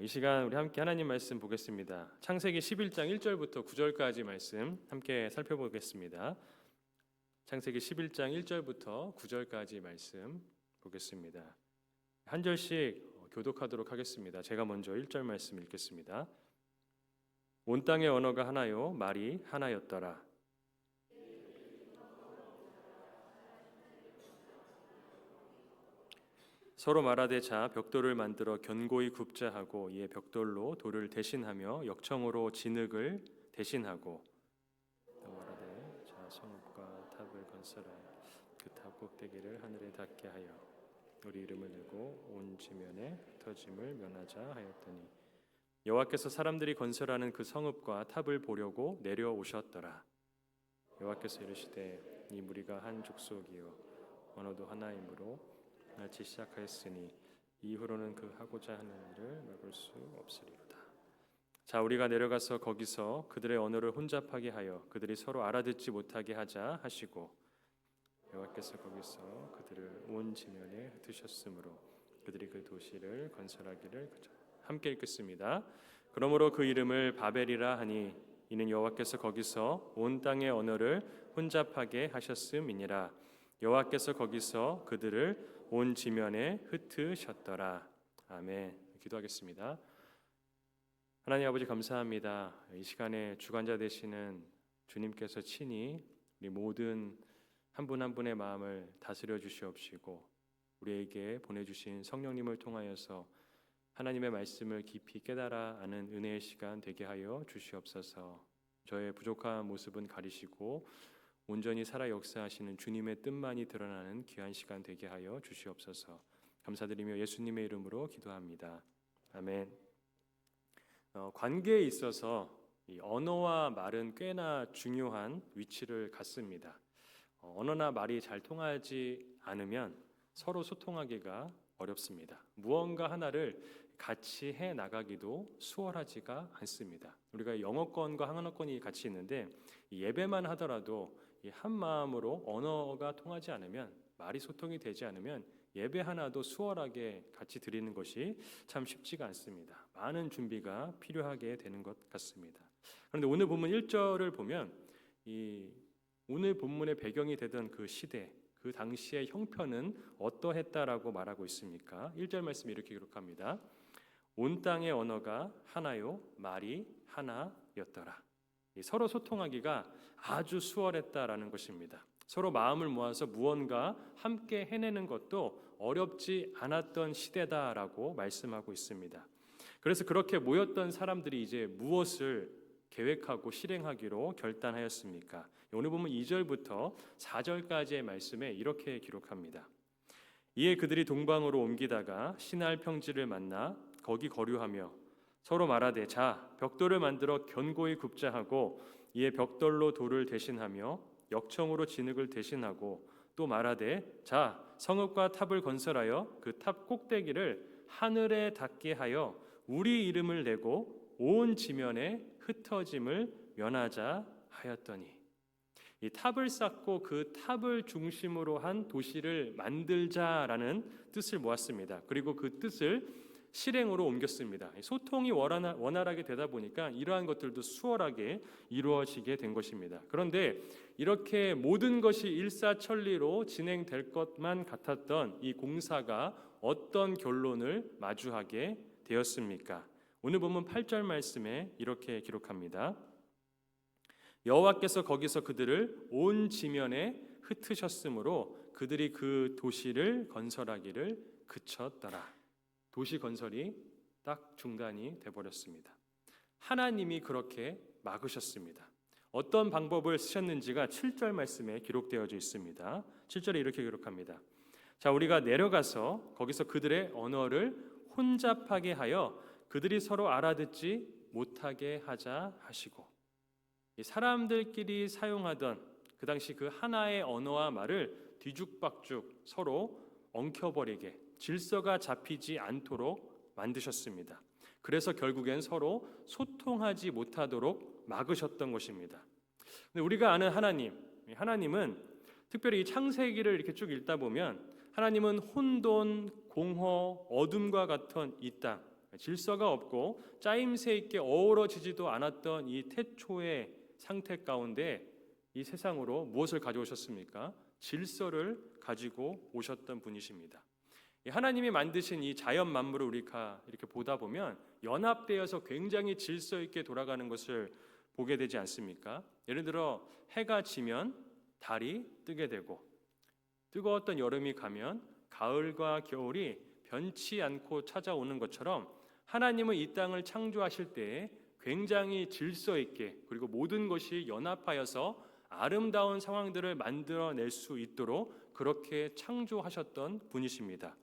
이 시간 우리 함께 하나님 말씀 보겠습니다. 창세기 11장 1절부터 9절까지 말씀 함께 살펴보겠습니다. 창세기 11장 1절부터 9절까지 말씀 보겠습니다. 한 절씩 교독하도록 하겠습니다. 제가 먼저 1절 말씀 읽겠습니다. 온 땅의 언어가 하나요 말이 하나였더라. 서로 말하되 자 벽돌을 만들어 견고히 굽자 하고 이에 벽돌로 돌을 대신하며 역청으로 진흙을 대신하고 또 말하되 자 성읍과 탑을 건설하여 그 탑 꼭대기를 하늘에 닿게 하여 우리 이름을 내고 온 지면에 흩어짐을 면하자 하였더니 여호와께서 사람들이 건설하는 그 성읍과 탑을 보려고 내려오셨더라. 여호와께서 이르시되 이 무리가 한 족속이요 언어도 하나이므로 같이 시작하였으니 이후로는 그 하고자 하는 일을 막을 수 없으리로다. 자 우리가 내려가서 거기서 그들의 언어를 혼잡하게 하여 그들이 서로 알아듣지 못하게 하자 하시고 여호와께서 거기서 그들을 온 지면에 흩으셨으므로 그들이 그 도시를 건설하기를 함께 읽겠습니다. 그러므로 그 이름을 바벨이라 하니 이는 여호와께서 거기서 온 땅의 언어를 혼잡하게 하셨음이니라. 여호와께서 거기서 그들을 온 지면에 흩으셨더라. 아멘. 기도하겠습니다. 하나님 아버지 감사합니다. 이 시간에 주관자 되시는 주님께서 친히 우리 모든 한 분 한 분의 마음을 다스려 주시옵시고 우리에게 보내주신 성령님을 통하여서 하나님의 말씀을 깊이 깨달아 아는 은혜의 시간 되게 하여 주시옵소서. 저의 부족한 모습은 가리시고 온전히 살아 역사하시는 주님의 뜻만이 드러나는 귀한 시간 되게 하여 주시옵소서. 감사드리며 예수님의 이름으로 기도합니다. 아멘. 관계에 있어서 이 언어와 말은 꽤나 중요한 위치를 갖습니다. 언어나 말이 잘 통하지 않으면 서로 소통하기가 어렵습니다. 무언가 하나를 같이 해 나가기도 수월하지가 않습니다. 우리가 영어권과 한어권이 같이 있는데 예배만 하더라도 한 마음으로 언어가 통하지 않으면 말이 소통이 되지 않으면 예배 하나도 수월하게 같이 드리는 것이 참 쉽지가 않습니다. 많은 준비가 필요하게 되는 것 같습니다. 그런데 오늘 본문 1절을 보면 오늘 본문의 배경이 되던 그 시대, 그 당시의 형편은 어떠했다라고 말하고 있습니까? 1절 말씀이 이렇게 기록합니다. 온 땅의 언어가 하나요 말이 하나였더라. 서로 소통하기가 아주 수월했다라는 것입니다. 서로 마음을 모아서 무언가 함께 해내는 것도 어렵지 않았던 시대다라고 말씀하고 있습니다. 그래서 그렇게 모였던 사람들이 이제 무엇을 계획하고 실행하기로 결단하였습니까? 오늘 보면 2절부터 4절까지의 말씀에 이렇게 기록합니다. 이에 그들이 동방으로 옮기다가 시날 평지를 만나 거기 거류하며 서로 말하되 자 벽돌을 만들어 견고히 굽자 하고 이에 벽돌로 돌을 대신하며 역청으로 진흙을 대신하고 또 말하되 자 성읍과 탑을 건설하여 그 탑 꼭대기를 하늘에 닿게 하여 우리 이름을 내고 온 지면에 흩어짐을 면하자 하였더니 이 탑을 쌓고 그 탑을 중심으로 한 도시를 만들자라는 뜻을 모았습니다. 그리고 그 뜻을 실행으로 옮겼습니다. 소통이 원활하게 되다 보니까 이러한 것들도 수월하게 이루어지게 된 것입니다. 그런데 이렇게 모든 것이 일사천리로 진행될 것만 같았던 이 공사가 어떤 결론을 마주하게 되었습니까? 오늘 보면 8절 말씀에 이렇게 기록합니다. 여호와께서 거기서 그들을 온 지면에 흩으셨으므로 그들이 그 도시를 건설하기를 그쳤더라. 도시 건설이 딱 중단이 돼버렸습니다. 하나님이 그렇게 막으셨습니다. 어떤 방법을 쓰셨는지가 7절 말씀에 기록되어져 있습니다. 7절에 이렇게 기록합니다. 자 우리가 내려가서 거기서 그들의 언어를 혼잡하게 하여 그들이 서로 알아듣지 못하게 하자 하시고 사람들끼리 사용하던 그 당시 그 하나의 언어와 말을 뒤죽박죽 서로 엉켜버리게 질서가 잡히지 않도록 만드셨습니다. 그래서 결국엔 서로 소통하지 못하도록 막으셨던 것입니다. 근데 우리가 아는 하나님은 특별히 이 창세기를 이렇게 쭉 읽다 보면 하나님은 혼돈, 공허, 어둠과 같은 이 땅, 질서가 없고 짜임새 있게 어우러지지도 않았던 이 태초의 상태 가운데 이 세상으로 무엇을 가져오셨습니까? 질서를 가지고 오셨던 분이십니다. 하나님이 만드신 이 자연 만물을 우리가 이렇게 보다 보면 연합되어서 굉장히 질서 있게 돌아가는 것을 보게 되지 않습니까? 예를 들어 해가 지면 달이 뜨게 되고, 뜨거웠던 여름이 가면 가을과 겨울이 변치 않고 찾아오는 것처럼 하나님은 이 땅을 창조하실 때에 굉장히 질서 있게, 그리고 모든 것이 연합하여서 아름다운 상황들을 만들어낼 수 있도록 그렇게 창조하셨던 분이십니다.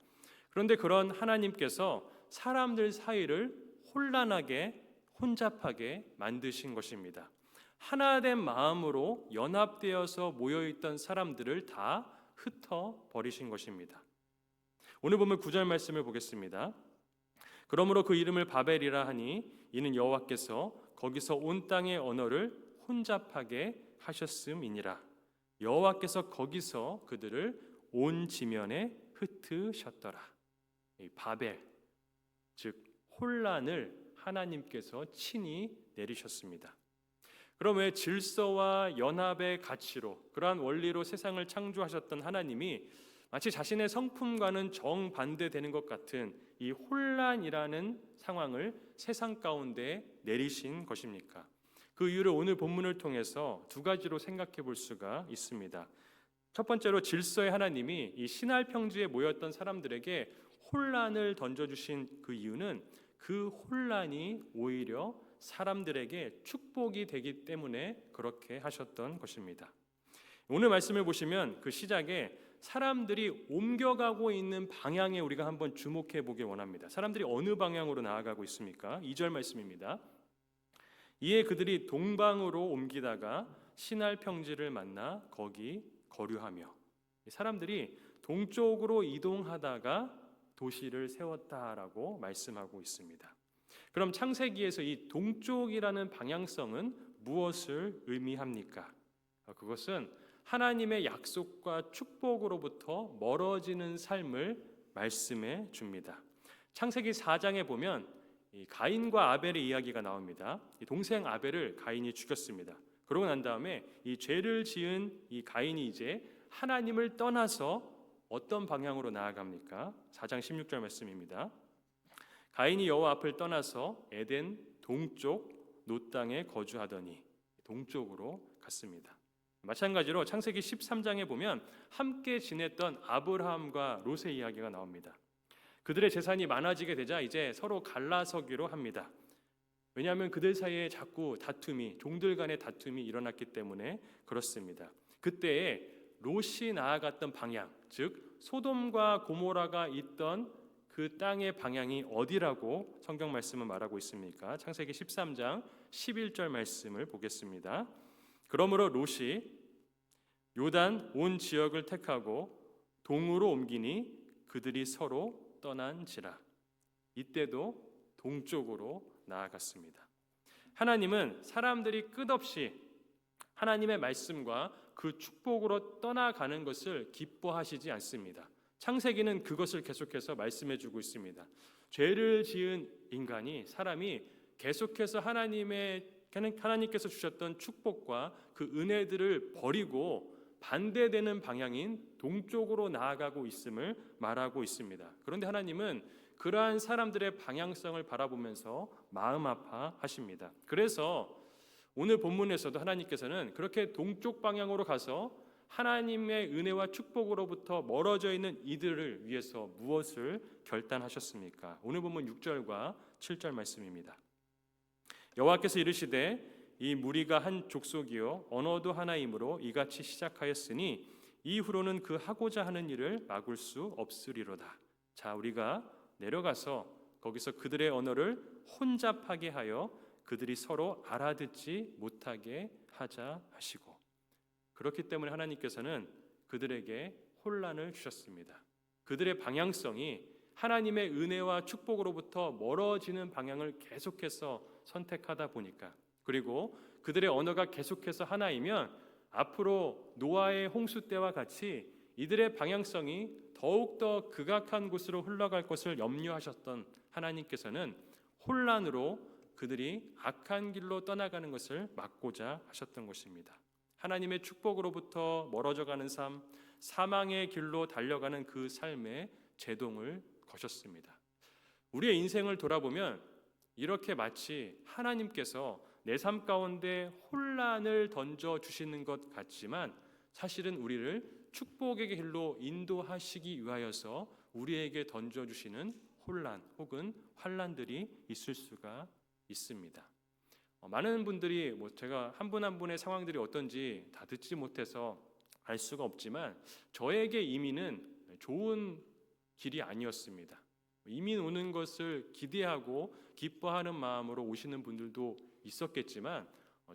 그런데 그런 하나님께서 사람들 사이를 혼란하게, 혼잡하게 만드신 것입니다. 하나된 마음으로 연합되어서 모여있던 사람들을 다 흩어버리신 것입니다. 오늘 보면 9절 말씀을 보겠습니다. 그러므로 그 이름을 바벨이라 하니 이는 여호와께서 거기서 온 땅의 언어를 혼잡하게 하셨음이니라. 여호와께서 거기서 그들을 온 지면에 흩으셨더라. 이 바벨, 즉 혼란을 하나님께서 친히 내리셨습니다. 그럼 왜 질서와 연합의 가치로, 그러한 원리로 세상을 창조하셨던 하나님이 마치 자신의 성품과는 정반대되는 것 같은 이 혼란이라는 상황을 세상 가운데 내리신 것입니까? 그 이유를 오늘 본문을 통해서 두 가지로 생각해 볼 수가 있습니다. 첫 번째로 질서의 하나님이 이 신할 평지에 모였던 사람들에게 혼란을 던져주신 그 이유는 그 혼란이 오히려 사람들에게 축복이 되기 때문에 그렇게 하셨던 것입니다. 오늘 말씀을 보시면 그 시작에 사람들이 옮겨가고 있는 방향에 우리가 한번 주목해 보길 원합니다. 사람들이 어느 방향으로 나아가고 있습니까? 2절 말씀입니다. 이에 그들이 동방으로 옮기다가 신할 평지를 만나 거기 거류하며, 사람들이 동쪽으로 이동하다가 도시를 세웠다라고 말씀하고 있습니다. 그럼 창세기에서 이 동쪽이라는 방향성은 무엇을 의미합니까? 그것은 하나님의 약속과 축복으로부터 멀어지는 삶을 말씀해 줍니다. 창세기 4장에 보면 이 가인과 아벨의 이야기가 나옵니다. 이 동생 아벨을 가인이 죽였습니다. 그러고 난 다음에 이 죄를 지은 이 가인이 이제 하나님을 떠나서 어떤 방향으로 나아갑니까? 4장 16절 말씀입니다. 가인이 여호와 앞을 떠나서 에덴 동쪽 놋 땅에 거주하더니, 동쪽으로 갔습니다. 마찬가지로 창세기 13장에 보면 함께 지냈던 아브라함과 롯의 이야기가 나옵니다. 그들의 재산이 많아지게 되자 이제 서로 갈라서기로 합니다. 왜냐하면 그들 사이에 자꾸 다툼이, 종들 간의 다툼이 일어났기 때문에 그렇습니다. 그때에 롯이 나아갔던 방향, 즉 소돔과 고모라가 있던 그 땅의 방향이 어디라고 성경 말씀은 말하고 있습니까? 창세기 13장 11절 말씀을 보겠습니다. 그러므로 롯이 요단 온 지역을 택하고 동으로 옮기니 그들이 서로 떠난지라. 이때도 동쪽으로 나아갔습니다. 하나님은 사람들이 끝없이 하나님의 말씀과 그 축복으로 떠나가는 것을 기뻐하시지 않습니다. 창세기는 그것을 계속해서 말씀해주고 있습니다. 죄를 지은 인간이, 사람이 계속해서 하나님께서 주셨던 축복과 그 은혜들을 버리고 반대되는 방향인 동쪽으로 나아가고 있음을 말하고 있습니다. 그런데 하나님은 그러한 사람들의 방향성을 바라보면서 마음 아파하십니다. 그래서 오늘 본문에서도 하나님께서는 그렇게 동쪽 방향으로 가서 하나님의 은혜와 축복으로부터 멀어져 있는 이들을 위해서 무엇을 결단하셨습니까? 오늘 본문 6절과 7절 말씀입니다. 여호와께서 이르시되 이 무리가 한 족속이요 언어도 하나이므로 이같이 시작하였으니 이후로는 그 하고자 하는 일을 막을 수 없으리로다. 자, 우리가 내려가서 거기서 그들의 언어를 혼잡하게 하여 그들이 서로 알아듣지 못하게 하자 하시고, 그렇기 때문에 하나님께서는 그들에게 혼란을 주셨습니다. 그들의 방향성이 하나님의 은혜와 축복으로부터 멀어지는 방향을 계속해서 선택하다 보니까, 그리고 그들의 언어가 계속해서 하나이면 앞으로 노아의 홍수 때와 같이 이들의 방향성이 더욱더 극악한 곳으로 흘러갈 것을 염려하셨던 하나님께서는 혼란으로 그들이 악한 길로 떠나가는 것을 막고자 하셨던 것입니다. 하나님의 축복으로부터 멀어져가는 삶, 사망의 길로 달려가는 그 삶에 제동을 거셨습니다. 우리의 인생을 돌아보면 이렇게 마치 하나님께서 내 삶 가운데 혼란을 던져주시는 것 같지만 사실은 우리를 축복의 길로 인도하시기 위하여서 우리에게 던져주시는 혼란 혹은 환란들이 있을 수가 있습니다. 많은 분들이 제가 한 분 한 분의 상황들이 어떤지 다 듣지 못해서 알 수가 없지만 저에게 이민은 좋은 길이 아니었습니다. 이민 오는 것을 기대하고 기뻐하는 마음으로 오시는 분들도 있었겠지만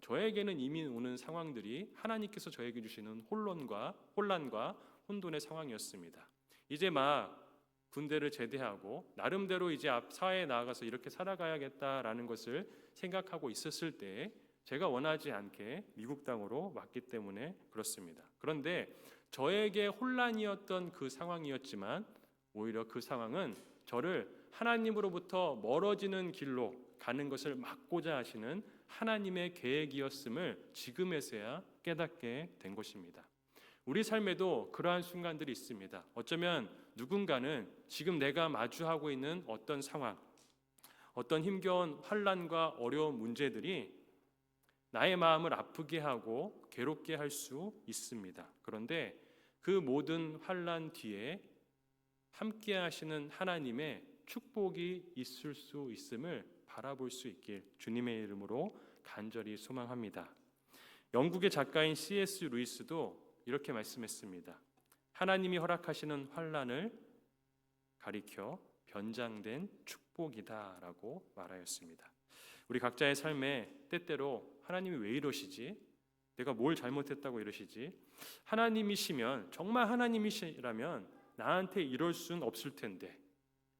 저에게는 이민 오는 상황들이 하나님께서 저에게 주시는 혼란과 혼돈의 상황이었습니다. 이제 막 군대를 제대하고 나름대로 이제 앞 사회에 나아가서 이렇게 살아가야겠다라는 것을 생각하고 있었을 때 제가 원하지 않게 미국 땅으로 왔기 때문에 그렇습니다. 그런데 저에게 혼란이었던 그 상황이었지만 오히려 그 상황은 저를 하나님으로부터 멀어지는 길로 가는 것을 막고자 하시는 하나님의 계획이었음을 지금에서야 깨닫게 된 것입니다. 우리 삶에도 그러한 순간들이 있습니다. 어쩌면 누군가는 지금 내가 마주하고 있는 어떤 상황, 어떤 힘겨운 환난과 어려운 문제들이 나의 마음을 아프게 하고 괴롭게 할 수 있습니다. 그런데 그 모든 환난 뒤에 함께 하시는 하나님의 축복이 있을 수 있음을 바라볼 수 있길 주님의 이름으로 간절히 소망합니다. 영국의 작가인 C.S. 루이스도 이렇게 말씀했습니다. 하나님이 허락하시는 환난을 가리켜 변장된 축복이다라고 말하였습니다. 우리 각자의 삶에 때때로 하나님이 왜 이러시지? 내가 뭘 잘못했다고 이러시지? 하나님이시면 정말 하나님이시라면 나한테 이럴 순 없을 텐데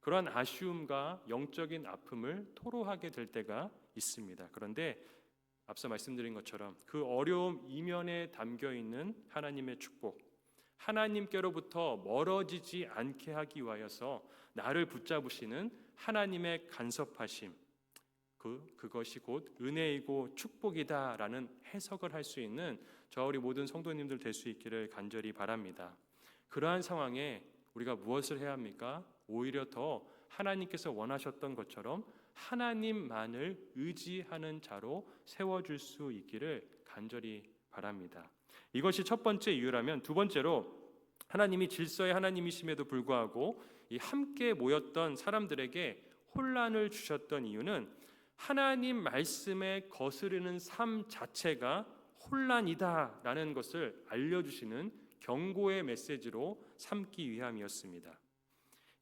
그러한 아쉬움과 영적인 아픔을 토로하게 될 때가 있습니다. 그런데 앞서 말씀드린 것처럼 그 어려움 이면에 담겨있는 하나님의 축복, 하나님께로부터 멀어지지 않게 하기 위하여서 나를 붙잡으시는 하나님의 간섭하심, 그것이 곧 은혜이고 축복이다라는 해석을 할 수 있는 저 우리 모든 성도님들 될 수 있기를 간절히 바랍니다. 그러한 상황에 우리가 무엇을 해야 합니까? 오히려 더 하나님께서 원하셨던 것처럼 하나님만을 의지하는 자로 세워줄 수 있기를 간절히 바랍니다. 이것이 첫 번째 이유라면 두 번째로 하나님이 질서의 하나님이심에도 불구하고 이 함께 모였던 사람들에게 혼란을 주셨던 이유는 하나님 말씀에 거스르는 삶 자체가 혼란이다라는 것을 알려주시는 경고의 메시지로 삼기 위함이었습니다.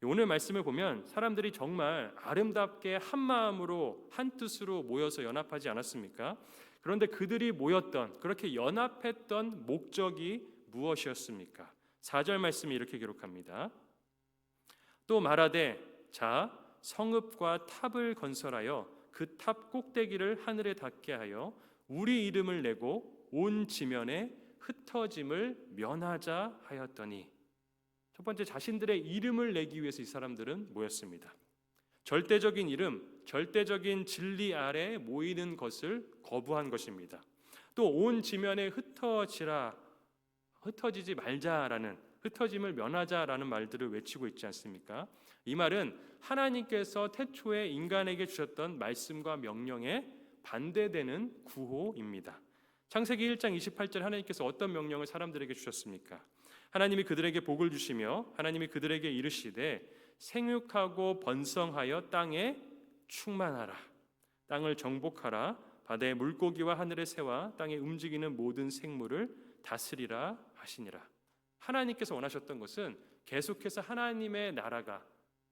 오늘 말씀을 보면 사람들이 정말 아름답게 한 마음으로 한 뜻으로 모여서 연합하지 않았습니까? 그런데 그들이 모였던 그렇게 연합했던 목적이 무엇이었습니까? 4절 말씀이 이렇게 기록합니다. 또 말하되 자 성읍과 탑을 건설하여 그 탑 꼭대기를 하늘에 닿게 하여 우리 이름을 내고 온 지면에 흩어짐을 면하자 하였더니 첫 번째 자신들의 이름을 내기 위해서 이 사람들은 모였습니다. 절대적인 이름, 절대적인 진리 아래 모이는 것을 거부한 것입니다. 또 온 지면에 흩어지지 말자라는 흩어짐을 면하자라는 말들을 외치고 있지 않습니까? 이 말은 하나님께서 태초에 인간에게 주셨던 말씀과 명령에 반대되는 구호입니다. 창세기 1장 28절 하나님께서 어떤 명령을 사람들에게 주셨습니까? 하나님이 그들에게 복을 주시며 하나님이 그들에게 이르시되 생육하고 번성하여 땅에 충만하라. 땅을 정복하라. 바다의 물고기와 하늘의 새와 땅에 움직이는 모든 생물을 다스리라 하시니라. 하나님께서 원하셨던 것은 계속해서 하나님의 나라가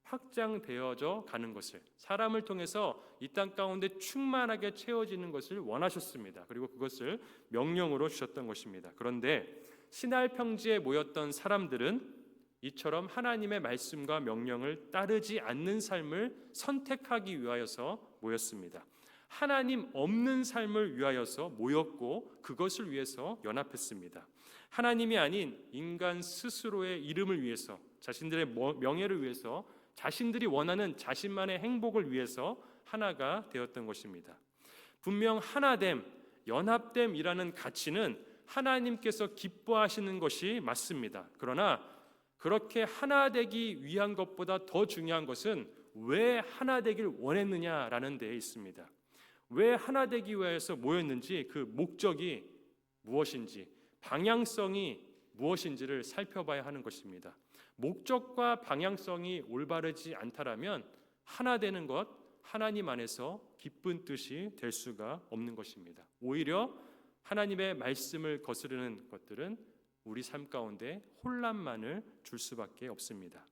확장되어져 가는 것을, 사람을 통해서 이 땅 가운데 충만하게 채워지는 것을 원하셨습니다. 그리고 그것을 명령으로 주셨던 것입니다. 그런데 시날 평지에 모였던 사람들은 이처럼 하나님의 말씀과 명령을 따르지 않는 삶을 선택하기 위하여서 모였습니다. 하나님 없는 삶을 위하여서 모였고 그것을 위해서 연합했습니다. 하나님이 아닌 인간 스스로의 이름을 위해서, 자신들의 명예를 위해서 자신들이 원하는 자신만의 행복을 위해서 하나가 되었던 것입니다. 분명 하나됨, 연합됨이라는 가치는 하나님께서 기뻐하시는 것이 맞습니다. 그러나 그렇게 하나 되기 위한 것보다 더 중요한 것은 왜 하나 되길 원했느냐라는 데에 있습니다. 왜 하나 되기 위해서 모였는지, 그 목적이 무엇인지, 방향성이 무엇인지를 살펴봐야 하는 것입니다. 목적과 방향성이 올바르지 않다라면 하나 되는 것, 하나님 안에서 기쁜 뜻이 될 수가 없는 것입니다. 오히려 하나님의 말씀을 거스르는 것들은 우리 삶 가운데 혼란만을 줄 수밖에 없습니다.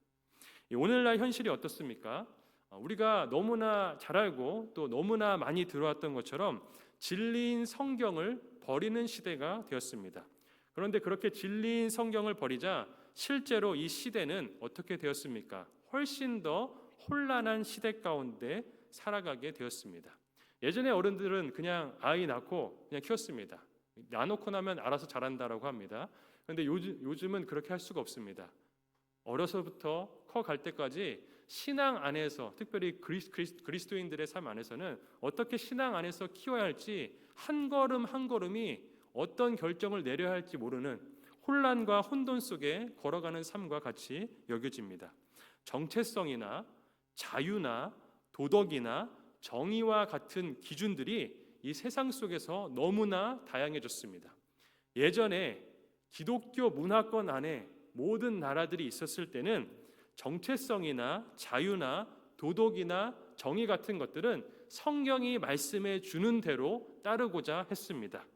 오늘날 현실이 어떻습니까? 우리가 너무나 잘 알고 또 너무나 많이 들어왔던 것처럼 진리인 성경을 버리는 시대가 되었습니다. 그런데 그렇게 진리인 성경을 버리자 실제로 이 시대는 어떻게 되었습니까? 훨씬 더 혼란한 시대 가운데 살아가게 되었습니다. 예전에 어른들은 그냥 아이 낳고 그냥 키웠습니다. 낳아놓고 나면 알아서 자란다라고 합니다. 그런데 요즘은 그렇게 할 수가 없습니다. 어려서부터 커갈 때까지 신앙 안에서, 특별히 그리스도인들의 삶 안에서는 어떻게 신앙 안에서 키워야 할지 한 걸음 한 걸음이 어떤 결정을 내려야 할지 모르는 혼란과 혼돈 속에 걸어가는 삶과 같이 여겨집니다. 정체성이나 자유나 도덕이나 정의와 같은 기준들이 이 세상 속에서 너무나 다양해졌습니다. 예전에 기독교 문화권 안에 모든 나라들이 있었을 때는 정체성이나 자유나 도덕이나 정의 같은 것들은 성경이 말씀해 주는 대로 따르고자 했습니다.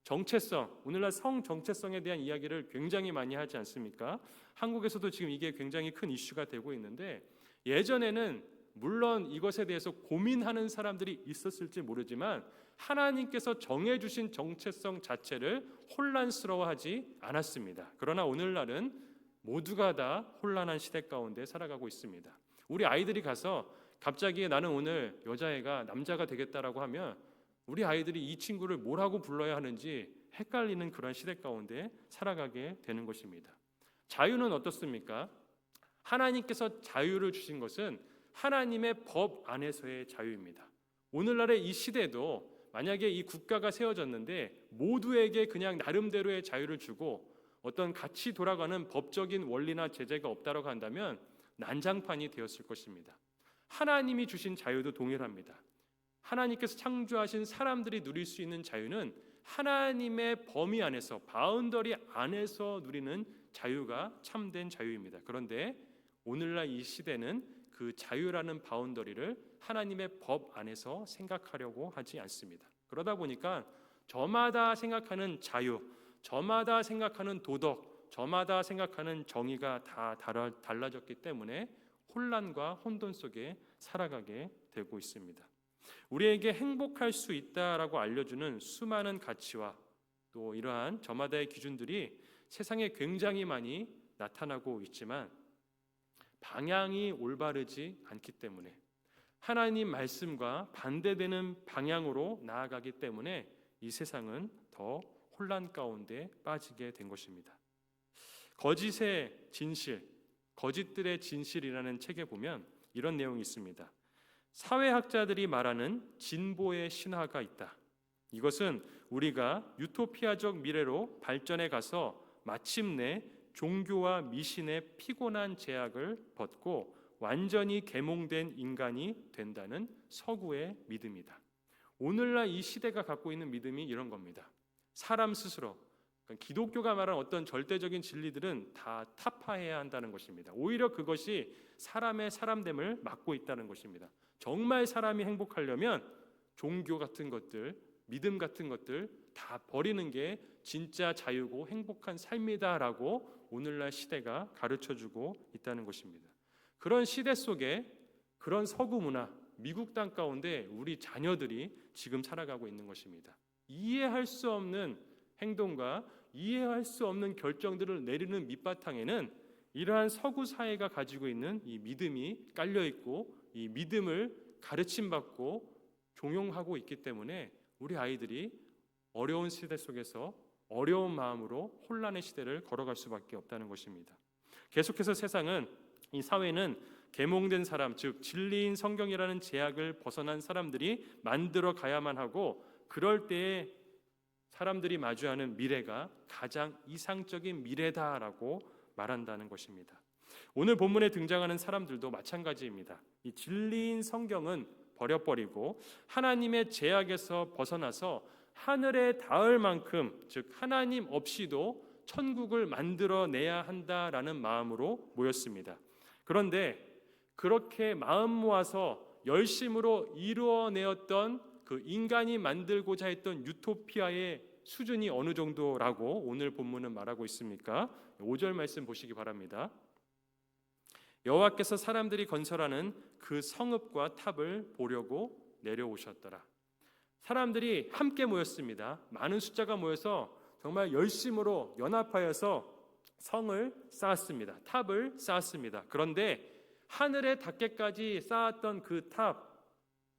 정체성, 오늘날 성정체성에 대한 이야기를 굉장히 많이 하지 않습니까? 한국에서도 지금 이게 굉장히 큰 이슈가 되고 있는데, 예전에는 물론 이것에 대해서 고민하는 사람들이 있었을지 모르지만 하나님께서 정해주신 정체성 자체를 혼란스러워하지 않았습니다. 그러나 오늘날은 모두가 다 혼란한 시대 가운데 살아가고 있습니다. 우리 아이들이 가서 갑자기 나는 오늘 여자애가 남자가 되겠다라고 하면 우리 아이들이 이 친구를 뭐라고 불러야 하는지 헷갈리는 그런 시대 가운데 살아가게 되는 것입니다. 자유는 어떻습니까? 하나님께서 자유를 주신 것은 하나님의 법 안에서의 자유입니다. 오늘날의 이 시대도 만약에 이 국가가 세워졌는데 모두에게 그냥 나름대로의 자유를 주고 어떤 같이 돌아가는 법적인 원리나 제재가 없다라고 한다면 난장판이 되었을 것입니다. 하나님이 주신 자유도 동일합니다. 하나님께서 창조하신 사람들이 누릴 수 있는 자유는 하나님의 범위 안에서, 바운더리 안에서 누리는 자유가 참된 자유입니다. 그런데 오늘날 이 시대는 그 자유라는 바운더리를 하나님의 법 안에서 생각하려고 하지 않습니다. 그러다 보니까 저마다 생각하는 자유, 저마다 생각하는 도덕, 저마다 생각하는 정의가 다 달라졌기 때문에 혼란과 혼돈 속에 살아가게 되고 있습니다. 우리에게 행복할 수 있다라고 알려주는 수많은 가치와 또 이러한 저마다의 기준들이 세상에 굉장히 많이 나타나고 있지만 방향이 올바르지 않기 때문에, 하나님 말씀과 반대되는 방향으로 나아가기 때문에 이 세상은 더 혼란 가운데 빠지게 된 것입니다. 거짓의 진실, 거짓들의 진실이라는 책에 보면 이런 내용이 있습니다. 사회학자들이 말하는 진보의 신화가 있다. 이것은 우리가 유토피아적 미래로 발전해 가서 마침내 종교와 미신의 피곤한 제약을 벗고 완전히 계몽된 인간이 된다는 서구의 믿음이다. 오늘날 이 시대가 갖고 있는 믿음이 이런 겁니다. 사람 스스로, 그러니까 기독교가 말하는 어떤 절대적인 진리들은 다 타파해야 한다는 것입니다. 오히려 그것이 사람의 사람됨을 막고 있다는 것입니다. 정말 사람이 행복하려면 종교 같은 것들, 믿음 같은 것들 다 버리는 게 진짜 자유고 행복한 삶이다라고 오늘날 시대가 가르쳐주고 있다는 것입니다. 그런 시대 속에 그런 서구 문화, 미국 땅 가운데 우리 자녀들이 지금 살아가고 있는 것입니다. 이해할 수 없는 행동과 이해할 수 없는 결정들을 내리는 밑바탕에는 이러한 서구 사회가 가지고 있는 이 믿음이 깔려 있고 이 믿음을 가르침받고 종용하고 있기 때문에 우리 아이들이 어려운 시대 속에서 어려운 마음으로 혼란의 시대를 걸어갈 수밖에 없다는 것입니다. 계속해서 세상은, 이 사회는 계몽된 사람, 즉 진리인 성경이라는 제약을 벗어난 사람들이 만들어 가야만 하고, 그럴 때에 사람들이 마주하는 미래가 가장 이상적인 미래다라고 말한다는 것입니다. 오늘 본문에 등장하는 사람들도 마찬가지입니다. 이 진리인 성경은 버려버리고 하나님의 제약에서 벗어나서 하늘에 닿을 만큼, 즉 하나님 없이도 천국을 만들어내야 한다라는 마음으로 모였습니다. 그런데 그렇게 마음 모아서 열심으로 이루어내었던 그 인간이 만들고자 했던 유토피아의 수준이 어느 정도라고 오늘 본문은 말하고 있습니까? 5절 말씀 보시기 바랍니다. 여호와께서 사람들이 건설하는 그 성읍과 탑을 보려고 내려오셨더라. 사람들이 함께 모였습니다. 많은 숫자가 모여서 정말 열심으로 연합하여서 성을 쌓았습니다. 탑을 쌓았습니다. 그런데 하늘에 닿게까지 쌓았던 그 탑,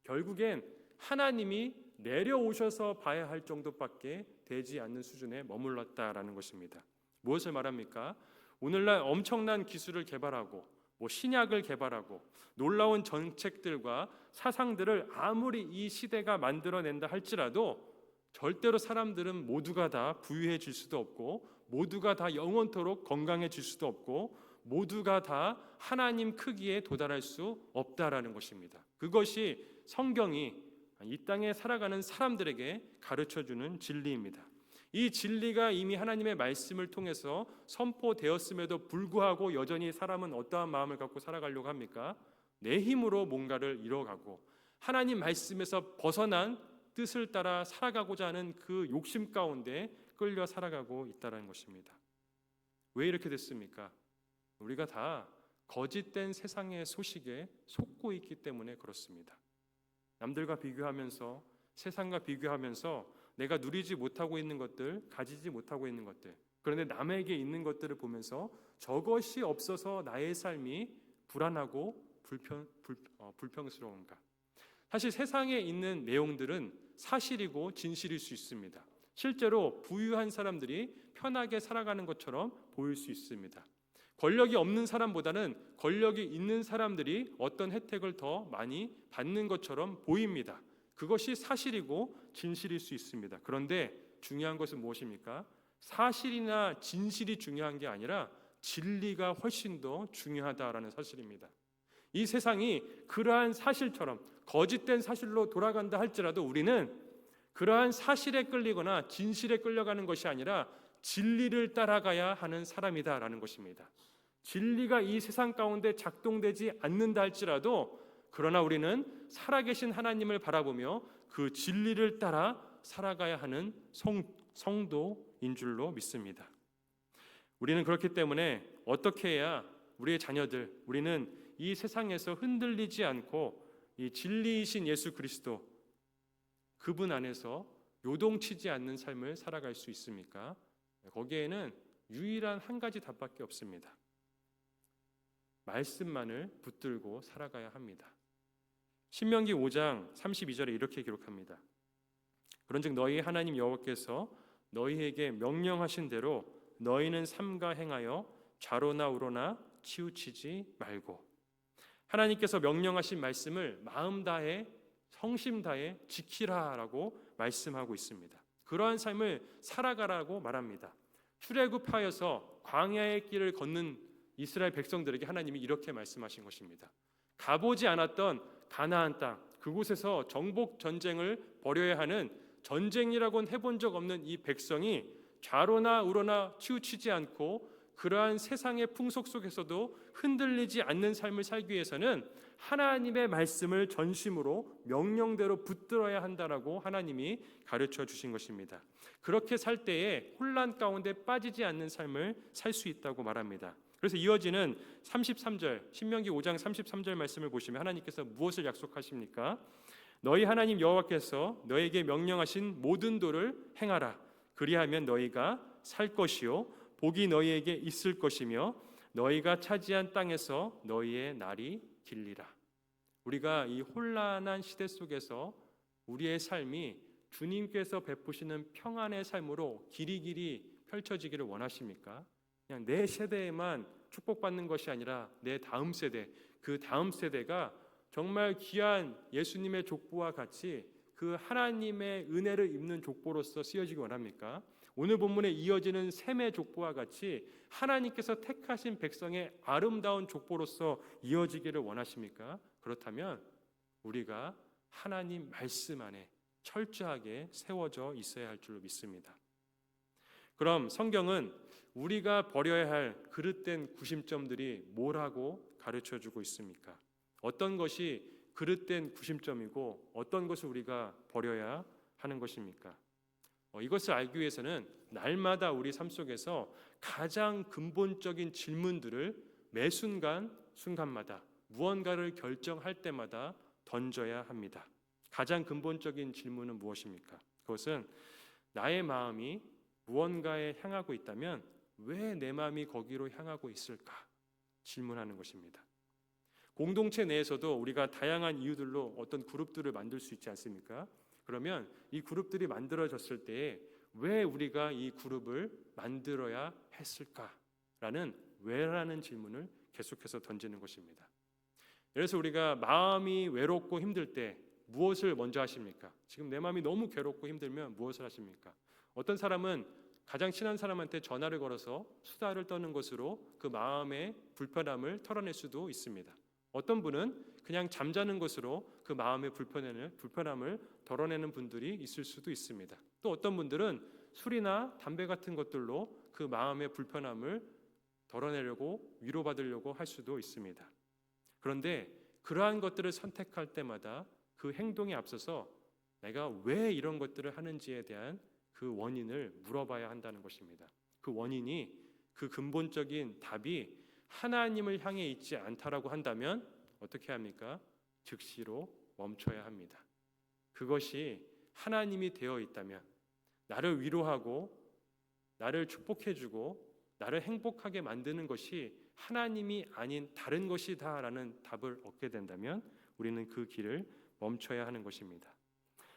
결국엔 하나님이 내려오셔서 봐야 할 정도밖에 되지 않는 수준에 머물렀다라는 것입니다. 무엇을 말합니까? 오늘날 엄청난 기술을 개발하고 신약을 개발하고 놀라운 정책들과 사상들을 아무리 이 시대가 만들어낸다 할지라도 절대로 사람들은 모두가 다 부유해질 수도 없고, 모두가 다 영원토록 건강해질 수도 없고, 모두가 다 하나님 크기에 도달할 수 없다라는 것입니다. 그것이 성경이 이 땅에 살아가는 사람들에게 가르쳐주는 진리입니다. 이 진리가 이미 하나님의 말씀을 통해서 선포되었음에도 불구하고 여전히 사람은 어떠한 마음을 갖고 살아가려고 합니까? 내 힘으로 뭔가를 이뤄가고 하나님 말씀에서 벗어난 뜻을 따라 살아가고자 하는 그 욕심 가운데 끌려 살아가고 있다는 것입니다. 왜 이렇게 됐습니까? 우리가 다 거짓된 세상의 소식에 속고 있기 때문에 그렇습니다. 남들과 비교하면서, 세상과 비교하면서 내가 누리지 못하고 있는 것들, 가지지 못하고 있는 것들, 그런데 남에게 있는 것들을 보면서 저것이 없어서 나의 삶이 불안하고 불평스러운가? 사실 세상에 있는 내용들은 사실이고 진실일 수 있습니다. 실제로 부유한 사람들이 편하게 살아가는 것처럼 보일 수 있습니다. 권력이 없는 사람보다는 권력이 있는 사람들이 어떤 혜택을 더 많이 받는 것처럼 보입니다. 그것이 사실이고 진실일 수 있습니다. 그런데 중요한 것은 무엇입니까? 사실이나 진실이 중요한 게 아니라 진리가 훨씬 더 중요하다라는 사실입니다. 이 세상이 그러한 사실처럼 거짓된 사실로 돌아간다 할지라도 우리는 그러한 사실에 끌리거나 진실에 끌려가는 것이 아니라 진리를 따라가야 하는 사람이다라는 것입니다. 진리가 이 세상 가운데 작동되지 않는다 할지라도 그러나 우리는 살아계신 하나님을 바라보며 그 진리를 따라 살아가야 하는 성도인 줄로 믿습니다. 우리는 그렇기 때문에 어떻게 해야 우리의 자녀들, 우리는 이 세상에서 흔들리지 않고 이 진리이신 예수 그리스도, 그분 안에서 요동치지 않는 삶을 살아갈 수 있습니까? 거기에는 유일한 한 가지 답밖에 없습니다. 말씀만을 붙들고 살아가야 합니다. 신명기 5장 32절에 이렇게 기록합니다. 그런즉 너희 하나님 여호와께서 너희에게 명령하신 대로 너희는 삼가 행하여 좌로나 우로나 치우치지 말고. 하나님께서 명령하신 말씀을 마음 다해 성심 다해 지키라라고 말씀하고 있습니다. 그러한 삶을 살아가라고 말합니다. 출애굽하여서 광야의 길을 걷는 이스라엘 백성들에게 하나님이 이렇게 말씀하신 것입니다. 가보지 않았던 가나안 땅, 그곳에서 정복 전쟁을 벌여야 하는, 전쟁이라고는 해본 적 없는 이 백성이 좌로나 우로나 치우치지 않고 그러한 세상의 풍속 속에서도 흔들리지 않는 삶을 살기 위해서는 하나님의 말씀을 전심으로 명령대로 붙들어야 한다라고 하나님이 가르쳐 주신 것입니다. 그렇게 살 때에 혼란 가운데 빠지지 않는 삶을 살 수 있다고 말합니다. 그래서 이어지는 33절, 신명기 5장 33절 말씀을 보시면 하나님께서 무엇을 약속하십니까? 너희 하나님 여호와께서 너에게 명령하신 모든 도를 행하라. 그리하면 너희가 살 것이요 복이 너희에게 있을 것이며 너희가 차지한 땅에서 너희의 날이 길리라. 우리가 이 혼란한 시대 속에서 우리의 삶이 주님께서 베푸시는 평안의 삶으로 길이길이 펼쳐지기를 원하십니까? 그냥 내 세대에만 축복받는 것이 아니라 내 다음 세대, 그 다음 세대가 정말 귀한 예수님의 족보와 같이 그 하나님의 은혜를 입는 족보로서 쓰여지기 원합니까? 오늘 본문에 이어지는 셈의 족보와 같이 하나님께서 택하신 백성의 아름다운 족보로서 이어지기를 원하십니까? 그렇다면 우리가 하나님 말씀 안에 철저하게 세워져 있어야 할 줄로 믿습니다. 그럼 성경은 우리가 버려야 할 그릇된 구심점들이 뭐라고 가르쳐주고 있습니까? 어떤 것이 그릇된 구심점이고 어떤 것을 우리가 버려야 하는 것입니까? 이것을 알기 위해서는 날마다 우리 삶 속에서 가장 근본적인 질문들을 매 순간마다 무언가를 결정할 때마다 던져야 합니다. 가장 근본적인 질문은 무엇입니까? 그것은 나의 마음이 무언가에 향하고 있다면 왜 내 마음이 거기로 향하고 있을까? 질문하는 것입니다. 공동체 내에서도 우리가 다양한 이유들로 어떤 그룹들을 만들 수 있지 않습니까? 그러면 이 그룹들이 만들어졌을 때 왜 우리가 이 그룹을 만들어야 했을까라는 왜라는 질문을 계속해서 던지는 것입니다. 그래서 우리가 마음이 외롭고 힘들 때 무엇을 먼저 하십니까? 지금 내 마음이 너무 괴롭고 힘들면 무엇을 하십니까? 어떤 사람은 가장 친한 사람한테 전화를 걸어서 수다를 떠는 것으로 그 마음의 불편함을 털어낼 수도 있습니다. 어떤 분은 그냥 잠자는 것으로 그 마음의 불편함을 덜어내는 분들이 있을 수도 있습니다. 또 어떤 분들은 술이나 담배 같은 것들로 그 마음의 불편함을 덜어내려고 위로받으려고 할 수도 있습니다. 그런데 그러한 것들을 선택할 때마다 그 행동에 앞서서 내가 왜 이런 것들을 하는지에 대한 그 원인을 물어봐야 한다는 것입니다. 그 원인이, 그 근본적인 답이 하나님을 향해 있지 않다라고 한다면 어떻게 합니까? 즉시로 멈춰야 합니다. 그것이 하나님이 되어 있다면, 나를 위로하고 나를 축복해주고 나를 행복하게 만드는 것이 하나님이 아닌 다른 것이다라는 답을 얻게 된다면 우리는 그 길을 멈춰야 하는 것입니다.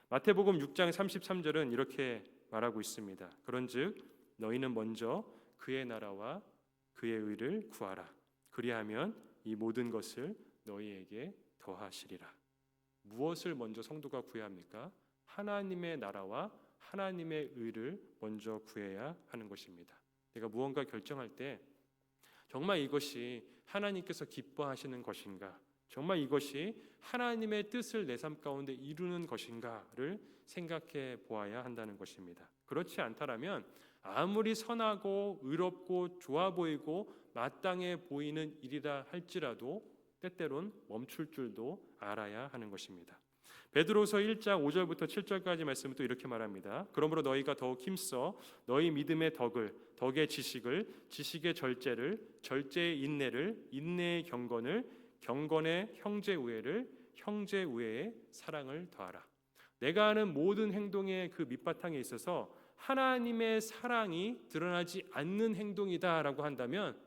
마태복음 6장 33절은 이렇게 말하고 있습니다. 그런즉 너희는 먼저 그의 나라와 그의 의를 구하라. 그리하면 이 모든 것을 너희에게 더하시리라. 무엇을 먼저 성도가 구해야 합니까? 하나님의 나라와 하나님의 의를 먼저 구해야 하는 것입니다. 내가 무언가 결정할 때 정말 이것이 하나님께서 기뻐하시는 것인가? 정말 이것이 하나님의 뜻을 내 삶 가운데 이루는 것인가를 생각해 보아야 한다는 것입니다. 그렇지 않다라면 아무리 선하고 의롭고 좋아 보이고 마땅해 보이는 일이라 할지라도 때때론 멈출 줄도 알아야 하는 것입니다. 베드로서 1장 5절부터 7절까지 말씀은 또 이렇게 말합니다. 그러므로 너희가 더욱 힘써 너희 믿음의 덕을, 덕의 지식을, 지식의 절제를, 절제의 인내를, 인내의 경건을, 경건의 형제 우애를, 형제 우애의 사랑을 더하라. 내가 하는 모든 행동의 그 밑바탕에 있어서 하나님의 사랑이 드러나지 않는 행동이다라고 한다면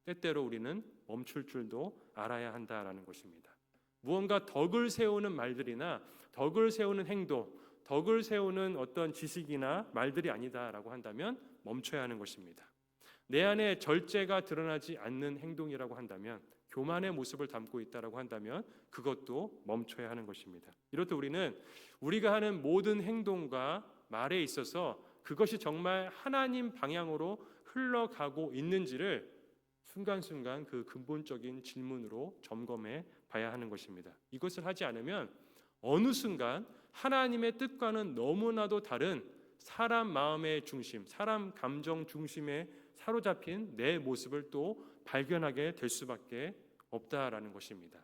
때때로 우리는 멈출 줄도 알아야 한다라는 것입니다. 무언가 덕을 세우는 말들이나 덕을 세우는 행동, 덕을 세우는 어떤 지식이나 말들이 아니다라고 한다면 멈춰야 하는 것입니다. 내 안에 절제가 드러나지 않는 행동이라고 한다면, 교만의 모습을 담고 있다라고 한다면 그것도 멈춰야 하는 것입니다. 이렇듯 우리는 우리가 하는 모든 행동과 말에 있어서 그것이 정말 하나님 방향으로 흘러가고 있는지를 순간순간 그 근본적인 질문으로 점검해 봐야 하는 것입니다. 이것을 하지 않으면 어느 순간 하나님의 뜻과는 너무나도 다른 사람 마음의 중심, 사람 감정 중심에 사로잡힌 내 모습을 또 발견하게 될 수밖에 없다라는 것입니다.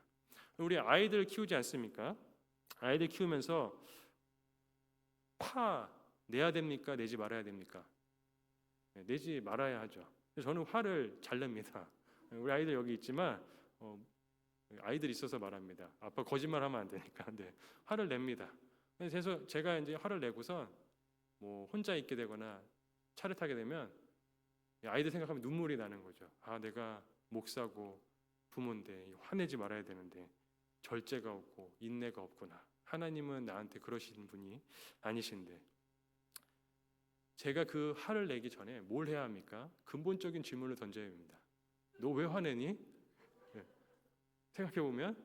우리 아이들 키우지 않습니까? 아이들 키우면서 화 내야 됩니까? 내지 말아야 됩니까? 내지 말아야 하죠. 저는 화를 잘 냅니다. 우리 아이들 여기 있지만 아이들 있어서 말합니다. 아빠 거짓말하면 안 되니까. 근데 화를 냅니다. 그래서 제가 이제 화를 내고서 뭐 혼자 있게 되거나 차를 타게 되면 아이들 생각하면 눈물이 나는 거죠. 아, 내가 목사고 부모인데 화내지 말아야 되는데 절제가 없고 인내가 없구나. 하나님은 나한테 그러시는 분이 아니신데, 제가 그 화를 내기 전에 뭘 해야 합니까? 근본적인 질문을 던져야 합니다. 너 왜 화내니? 생각해 보면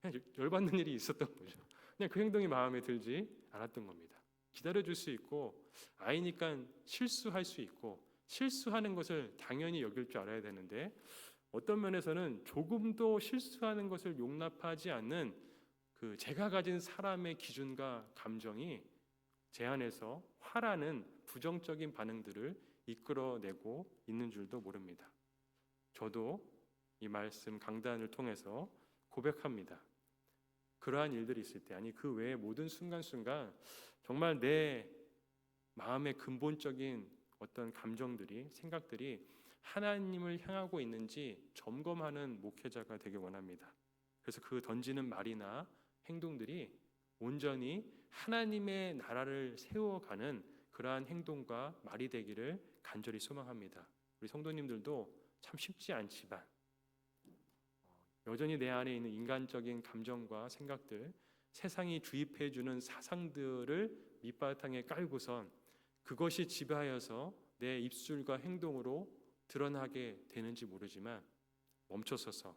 그냥 열받는 일이 있었던 거죠. 그냥 그 행동이 마음에 들지 않았던 겁니다. 기다려줄 수 있고 아이니까 실수할 수 있고 실수하는 것을 당연히 여길 줄 알아야 되는데 어떤 면에서는 조금도 실수하는 것을 용납하지 않는 그 제가 가진 사람의 기준과 감정이 제 안에서 화라는 부정적인 반응들을 이끌어내고 있는 줄도 모릅니다. 저도 이 말씀 강단을 통해서 고백합니다. 그러한 일들이 있을 때, 아니 그 외의 모든 순간순간 정말 내 마음의 근본적인 어떤 감정들이, 생각들이 하나님을 향하고 있는지 점검하는 목회자가 되길 원합니다. 그래서 그 던지는 말이나 행동들이 온전히 하나님의 나라를 세워가는 그러한 행동과 말이 되기를 간절히 소망합니다. 우리 성도님들도 참 쉽지 않지만 여전히 내 안에 있는 인간적인 감정과 생각들, 세상이 주입해주는 사상들을 밑바탕에 깔고선 그것이 지배하여서 내 입술과 행동으로 드러나게 되는지 모르지만 멈춰서서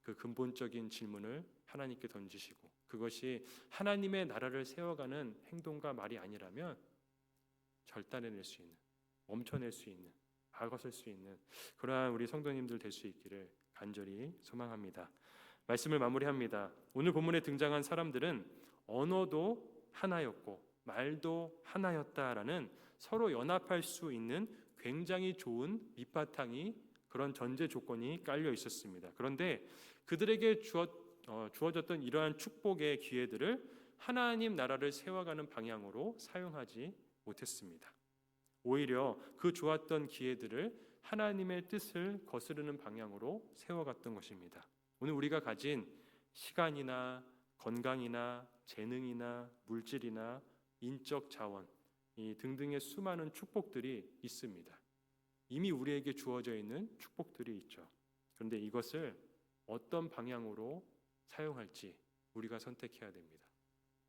그 근본적인 질문을 하나님께 던지시고 그것이 하나님의 나라를 세워가는 행동과 말이 아니라면 절단해낼 수 있는, 멈춰낼 수 있는, 막아설 수 있는 그러한 우리 성도님들 될 수 있기를 간절히 소망합니다. 말씀을 마무리합니다. 오늘 본문에 등장한 사람들은 언어도 하나였고 말도 하나였다라는 서로 연합할 수 있는 굉장히 좋은 밑바탕이 그런 전제 조건이 깔려 있었습니다. 그런데 그들에게 주어졌던 이러한 축복의 기회들을 하나님 나라를 세워가는 방향으로 사용하지 못했습니다. 오히려 그 좋았던 기회들을 하나님의 뜻을 거스르는 방향으로 세워갔던 것입니다. 오늘 우리가 가진 시간이나 건강이나 재능이나 물질이나 인적 자원 이 등등의 수많은 축복들이 있습니다. 이미 우리에게 주어져 있는 축복들이 있죠. 그런데 이것을 어떤 방향으로 사용할지 우리가 선택해야 됩니다.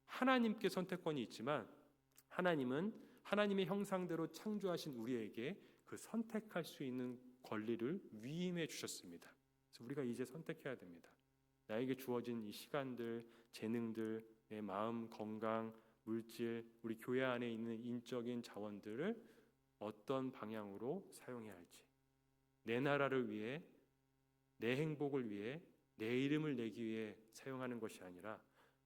하나님께 선택권이 있지만 하나님은 하나님의 형상대로 창조하신 우리에게 그 선택할 수 있는 권리를 위임해 주셨습니다. 그래서 우리가 이제 선택해야 됩니다. 나에게 주어진 이 시간들, 재능들, 내 마음, 건강, 물질, 우리 교회 안에 있는 인적인 자원들을 어떤 방향으로 사용해야 할지, 내 나라를 위해, 내 행복을 위해, 내 이름을 내기 위해 사용하는 것이 아니라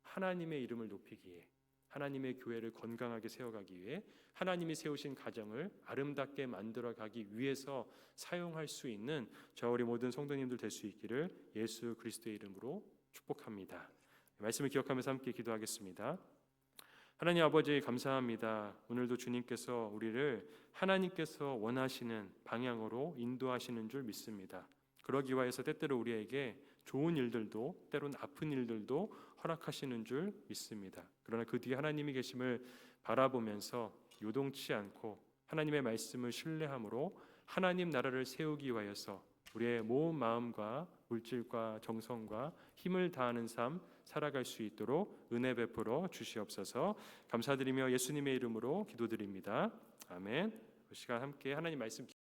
하나님의 이름을 높이기 위해, 하나님의 교회를 건강하게 세워가기 위해, 하나님이 세우신 가정을 아름답게 만들어가기 위해서 사용할 수 있는 저 우리 모든 성도님들 될 수 있기를 예수 그리스도의 이름으로 축복합니다. 말씀을 기억하면서 함께 기도하겠습니다. 하나님 아버지 감사합니다. 오늘도 주님께서 우리를 하나님께서 원하시는 방향으로 인도하시는 줄 믿습니다. 그러기 위해서 때때로 우리에게 좋은 일들도 때로는 아픈 일들도 허락하시는 줄 믿습니다. 그러나 그 뒤에 하나님이 계심을 바라보면서 요동치 않고 하나님의 말씀을 신뢰함으로 하나님 나라를 세우기 위하여서 우리의 모든 마음과 물질과 정성과 힘을 다하는 삶 살아갈 수 있도록 은혜 베풀어 주시옵소서. 감사드리며 예수님의 이름으로 기도드립니다. 아멘. 그 시간 함께 하나님 말씀